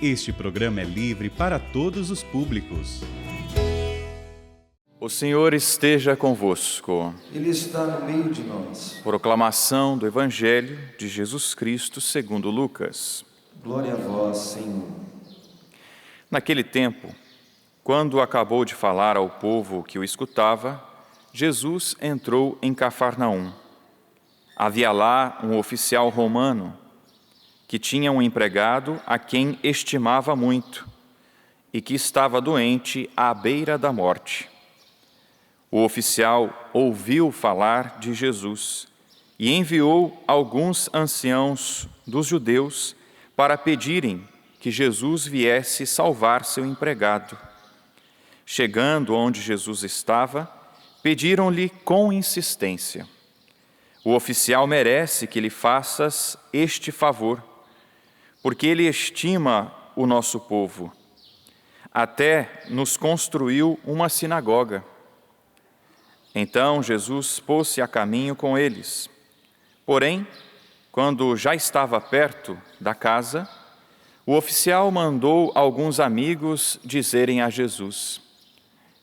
Este programa é livre para todos os públicos. O Senhor esteja convosco. Ele está no meio de nós. Proclamação do Evangelho de Jesus Cristo segundo Lucas. Glória a vós, Senhor. Naquele tempo, quando acabou de falar ao povo que o escutava, Jesus entrou em Cafarnaum. Havia lá um oficial romano que tinha um empregado a quem estimava muito e que estava doente à beira da morte. O oficial ouviu falar de Jesus e enviou alguns anciãos dos judeus para pedirem que Jesus viesse salvar seu empregado. Chegando onde Jesus estava, pediram-lhe com insistência: o oficial merece que lhe faças este favor, porque ele estima o nosso povo. Até nos construiu uma sinagoga. Então Jesus pôs-se a caminho com eles. Porém, quando já estava perto da casa, o oficial mandou alguns amigos dizerem a Jesus: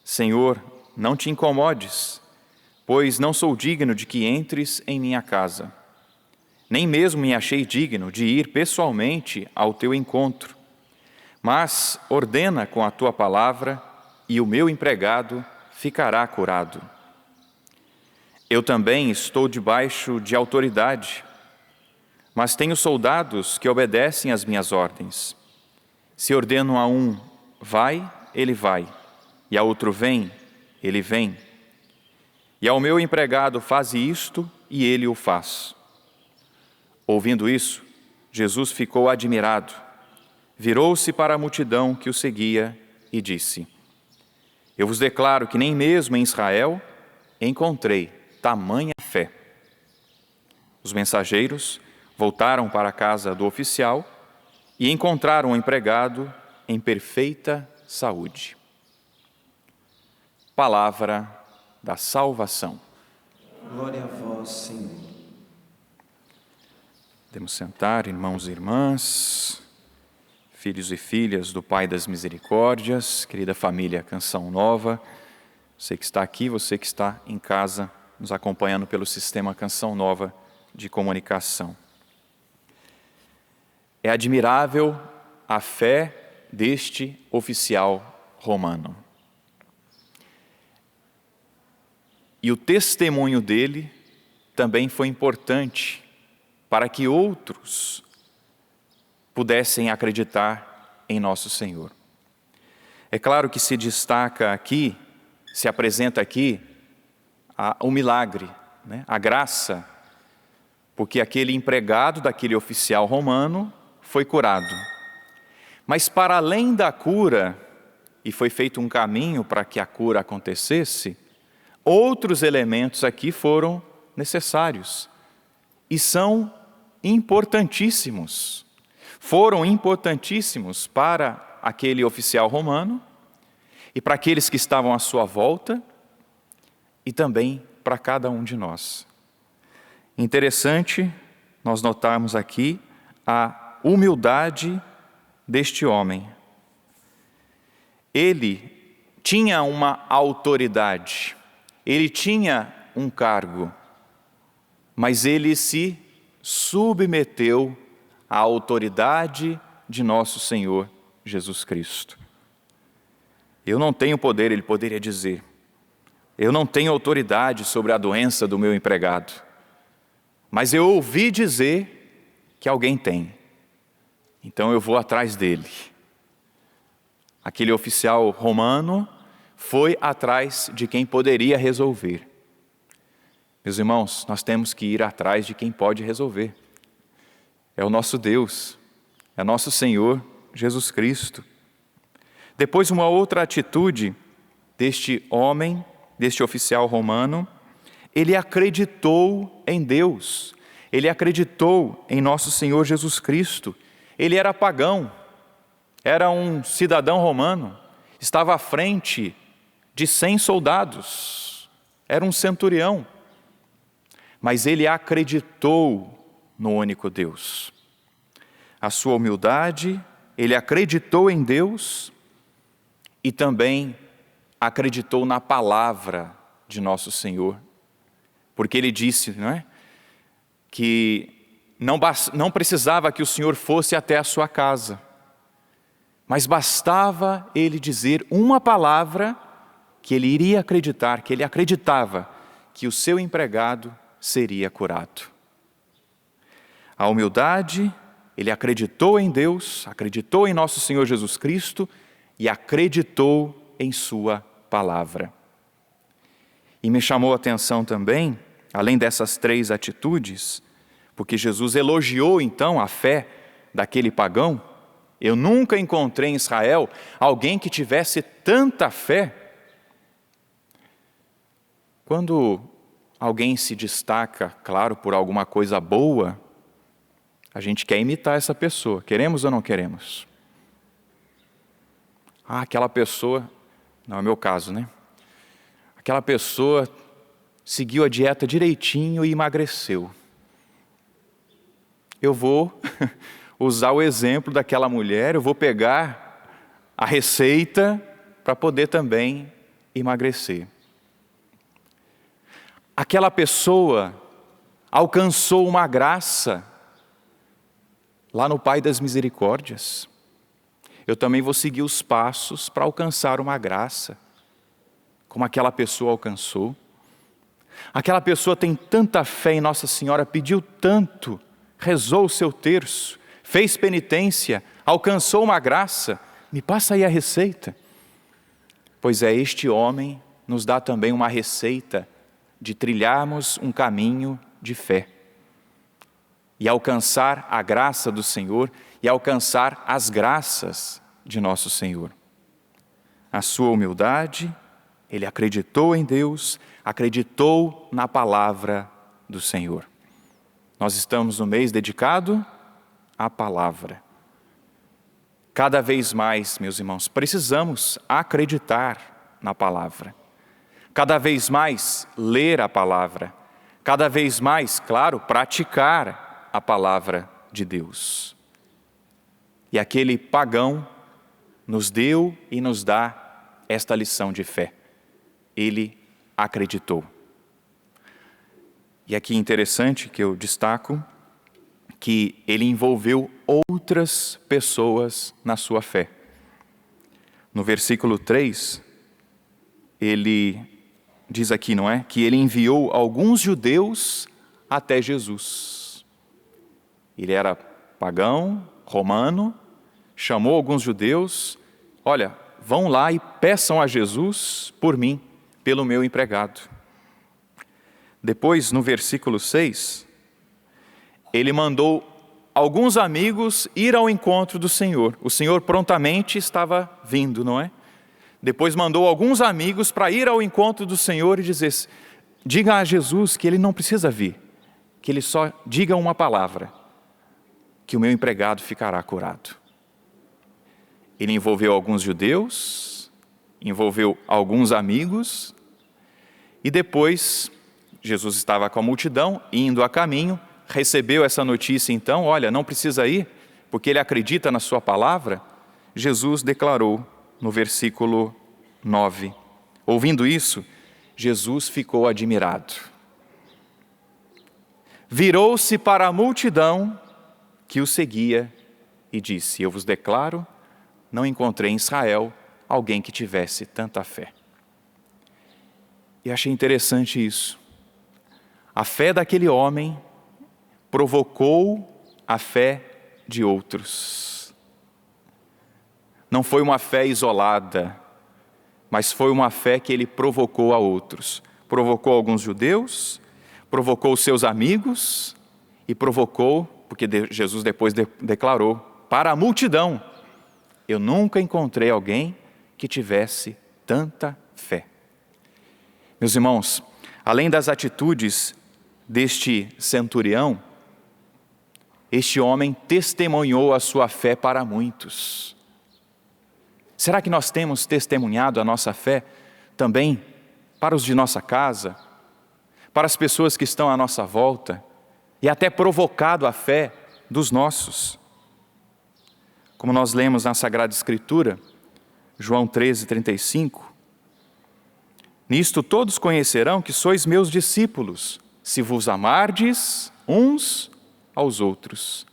Senhor, não te incomodes, pois não sou digno de que entres em minha casa. Nem mesmo me achei digno de ir pessoalmente ao teu encontro. Mas ordena com a tua palavra, e o meu empregado ficará curado. Eu também estou debaixo de autoridade, mas tenho soldados que obedecem às minhas ordens. Se ordeno a um, vai, ele vai, e a outro, vem, ele vem. E ao meu empregado, faze isto, e ele o faz. Ouvindo isso, Jesus ficou admirado, virou-se para a multidão que o seguia e disse: Eu vos declaro que nem mesmo em Israel encontrei tamanha fé. Os mensageiros voltaram para a casa do oficial e encontraram o empregado em perfeita saúde. Palavra da salvação. Glória a vós, Senhor. Podemos sentar, irmãos e irmãs, filhos e filhas do Pai das Misericórdias, querida família Canção Nova, você que está aqui, você que está em casa, nos acompanhando pelo sistema Canção Nova de comunicação. É admirável a fé deste oficial romano. E o testemunho dele também foi importante para que outros pudessem acreditar em nosso Senhor. É claro que se destaca aqui, se apresenta aqui, o milagre, né? A graça, porque aquele empregado daquele oficial romano foi curado. Mas para além da cura, e foi feito um caminho para que a cura acontecesse, outros elementos aqui foram necessários e são importantíssimos. Foram importantíssimos para aquele oficial romano e para aqueles que estavam à sua volta e também para cada um de nós. Interessante nós notarmos aqui a humildade deste homem. Ele tinha uma autoridade, ele tinha um cargo, mas ele se submeteu à autoridade de nosso Senhor Jesus Cristo. Eu não tenho poder, ele poderia dizer. Eu não tenho autoridade sobre a doença do meu empregado. Mas eu ouvi dizer que alguém tem. Então eu vou atrás dele. Aquele oficial romano foi atrás de quem poderia resolver. Meus irmãos, nós temos que ir atrás de quem pode resolver. É o nosso Deus, é nosso Senhor Jesus Cristo. Depois, uma outra atitude deste homem, deste oficial romano, ele acreditou em Deus, ele acreditou em nosso Senhor Jesus Cristo. Ele era pagão, era um cidadão romano, estava à frente de 100 soldados, era um centurião. Mas ele acreditou no único Deus. A sua humildade ele acreditou em Deus e também acreditou na palavra de nosso Senhor. Porque ele disse, não é? Que não precisava que o Senhor fosse até a sua casa, mas bastava ele dizer uma palavra que ele iria acreditar, que ele acreditava que o seu empregado seria curado. A humildade, ele acreditou em Deus, acreditou em nosso Senhor Jesus Cristo e acreditou em sua palavra. E me chamou a atenção também, além dessas 3 atitudes, porque Jesus elogiou então a fé daquele pagão. Eu nunca encontrei em Israel alguém que tivesse tanta fé. Quando alguém se destaca, claro, por alguma coisa boa, a gente quer imitar essa pessoa. Queremos ou não queremos? Aquela pessoa, não é o meu caso, né? Aquela pessoa seguiu a dieta direitinho e emagreceu. Eu vou usar o exemplo daquela mulher, eu vou pegar a receita para poder também emagrecer. Aquela pessoa alcançou uma graça lá no Pai das Misericórdias. Eu também vou seguir os passos para alcançar uma graça, como aquela pessoa alcançou. Aquela pessoa tem tanta fé em Nossa Senhora, pediu tanto, rezou o seu terço, fez penitência, alcançou uma graça. Me passa aí a receita. Pois é, este homem nos dá também uma receita de trilharmos um caminho de fé e alcançar a graça do Senhor e alcançar as graças de nosso Senhor. A sua humildade, ele acreditou em Deus, acreditou na palavra do Senhor. Nós estamos no mês dedicado à palavra. Cada vez mais, meus irmãos, precisamos acreditar na palavra. Cada vez mais ler a palavra. Cada vez mais, claro, praticar a palavra de Deus. E aquele pagão nos deu e nos dá esta lição de fé. Ele acreditou. E aqui interessante que eu destaco que ele envolveu outras pessoas na sua fé. No versículo 3, ele diz aqui, não é? Que ele enviou alguns judeus até Jesus. Ele era pagão, romano, chamou alguns judeus, olha, vão lá e peçam a Jesus por mim, pelo meu empregado. Depois, no versículo 6, ele mandou alguns amigos ir ao encontro do Senhor. O Senhor prontamente estava vindo, não é? Depois mandou alguns amigos para ir ao encontro do Senhor e dizer, diga a Jesus que ele não precisa vir, que ele só diga uma palavra, que o meu empregado ficará curado. Ele envolveu alguns judeus, envolveu alguns amigos, e depois Jesus estava com a multidão, indo a caminho, recebeu essa notícia então, olha, não precisa ir, porque ele acredita na sua palavra. Jesus declarou no versículo 9, ouvindo isso, Jesus ficou admirado. Virou-se para a multidão que o seguia e disse, eu vos declaro, não encontrei em Israel alguém que tivesse tanta fé. E achei interessante isso. A fé daquele homem provocou a fé de outros. Não foi uma fé isolada, mas foi uma fé que ele provocou a outros. Provocou alguns judeus, provocou seus amigos e provocou, porque Jesus depois declarou, para a multidão, eu nunca encontrei alguém que tivesse tanta fé. Meus irmãos, além das atitudes deste centurião, este homem testemunhou a sua fé para muitos. Será que nós temos testemunhado a nossa fé também para os de nossa casa, para as pessoas que estão à nossa volta, e até provocado a fé dos nossos? Como nós lemos na Sagrada Escritura, João 13:35, nisto todos conhecerão que sois meus discípulos, se vos amardes uns aos outros.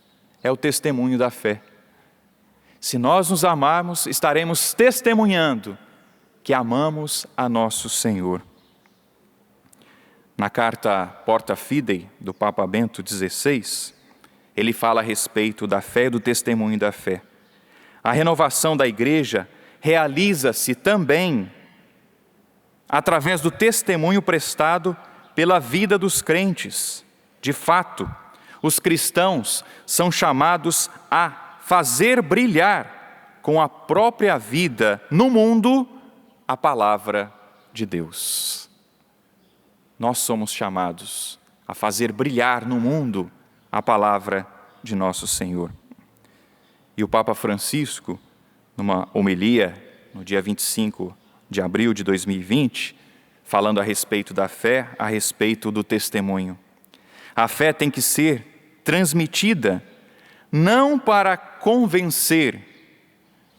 É o testemunho da fé. Se nós nos amarmos, estaremos testemunhando que amamos a nosso Senhor. Na carta Porta Fidei, do Papa Bento XVI, ele fala a respeito da fé e do testemunho da fé. A renovação da igreja realiza-se também através do testemunho prestado pela vida dos crentes. De fato, os cristãos são chamados a fazer brilhar com a própria vida no mundo a palavra de Deus. Nós somos chamados a fazer brilhar no mundo a palavra de nosso Senhor. E o Papa Francisco, numa homilia no dia 25 de abril de 2020, falando a respeito da fé, a respeito do testemunho. A fé tem que ser transmitida não para convencer,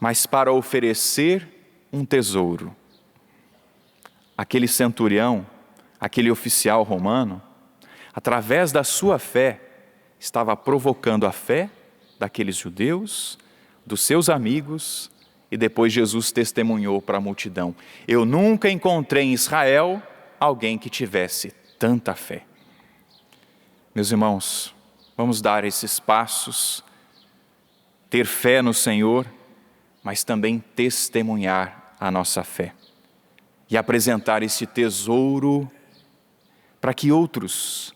mas para oferecer um tesouro. Aquele centurião, aquele oficial romano, através da sua fé, estava provocando a fé daqueles judeus, dos seus amigos, e depois Jesus testemunhou para a multidão. Eu nunca encontrei em Israel alguém que tivesse tanta fé. Meus irmãos, vamos dar esses passos, ter fé no Senhor, mas também testemunhar a nossa fé. E apresentar esse tesouro para que outros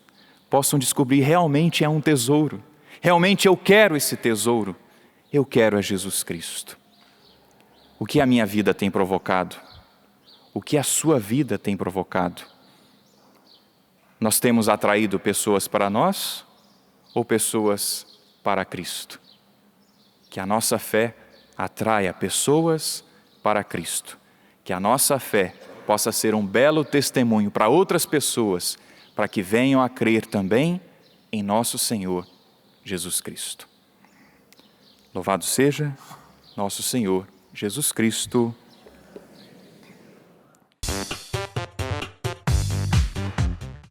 possam descobrir realmente é um tesouro. Realmente eu quero esse tesouro. Eu quero a Jesus Cristo. O que a minha vida tem provocado? O que a sua vida tem provocado? Nós temos atraído pessoas para nós ou pessoas para Cristo? Que a nossa fé atraia pessoas para Cristo. Que a nossa fé possa ser um belo testemunho para outras pessoas, para que venham a crer também em nosso Senhor Jesus Cristo. Louvado seja nosso Senhor Jesus Cristo.